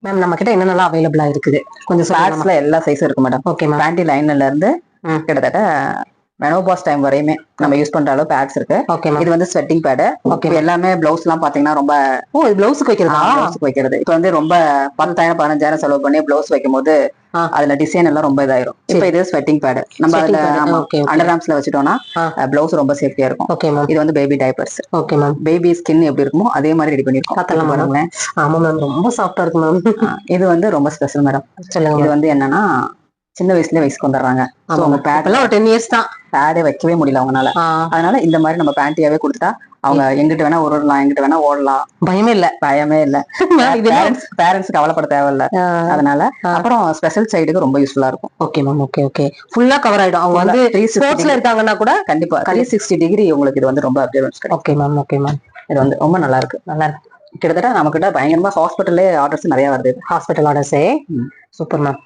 Ma'am நம்ம கிட்ட என்னென்னலாம் அவைலபிளா இருக்குது கொஞ்சம் பேட்ஸ்ல எல்லா சைஸும் இருக்கு மேடம். Okay ma'am. பேண்டி லைன்ல இருந்து கிட்டத்தட்ட மெனோபாஸ் டைம் வரையுமே நம்ம யூஸ் பண்ற அளவு பேட்ஸ் இருக்கு. Okay ma'am. இது வந்து ஸ்வெட்டிங் பேட். ஓகே. எல்லாமே பிளவுஸ் எல்லாம் பாத்தீங்கன்னா ரொம்ப இது பிளவுஸ்க்கு வைக்கிறதா? பிளவுஸ்க்கு வைக்கிறது. இப்ப வந்து ரொம்ப 10,000 15,000 செலவு பண்ணி பிளவுஸ் வைக்கும் போது அதுல டிசைன் எல்லாம் ரொம்ப இதாயிரும். இப்ப இது ஸ்வெட்டிங் பேட் நம்ம அதுல அண்டர் ஆர்ம்ஸ்ல வச்சுட்டோம்னா பிளவுஸ் ரொம்ப சேஃப்டியா இருக்கும். Okay ma'am. இது வந்து baby diapers. Okay ma'am. Baby skin எப்படி இருக்குமோ அதே மாதிரி ரெடி பண்ணிருக்கோம். பார்த்தலாம் பாருங்களேன். ஆமா மேம், ரொம்ப சாஃப்டா இருக்கு மேம். இது வந்து ரொம்ப ஸ்பெஷல் மேடம். சொல்லுங்க. இது வந்து என்னன்னா சின்ன வயசுல வயசுக்கு வந்துடுறாங்க. ஒரு 10 years தான் பேடே வைக்கவே முடியல அவங்களால. அதனால இந்த மாதிரி நம்ம பேண்டியாவே கொடுத்துட்டா அவங்க எங்கிட்ட வேணா ஓடலாம், எங்கிட்ட வேணா ஓடலாம். பயமே இல்ல. பேரண்ட்ஸ்க்கு கவலைப்பட தேவையில்ல. அதனால அப்புறம் ஸ்பெஷல் சைடுக்கு ரொம்ப யூஸ்ஃபுல்லா இருக்கும். Okay ma'am. Okay okay. ஃபுல்லா கவர் ஆயிடும். அவங்க வந்து ஸ்போர்ட்ஸ்ல இருக்காங்கன்னா கூட கண்டிப்பா 360 டிகிரி உங்களுக்கு இது வந்து ரொம்ப அப்சர்வன்ஸ் கிடைக்கும். Okay ma'am. Okay ma'am. இது வந்து ரொம்ப நல்லா இருக்கு. நல்லா இருக்கு. கிட்டத்தட்ட நம்ம கிட்ட பயங்கரமா ஹாஸ்பிட்டல்லே ஆர்டர்ஸ் நிறைய வருது. ஹாஸ்பிட்டல் ஆர்டர்ஸே சூப்பர் மேம்.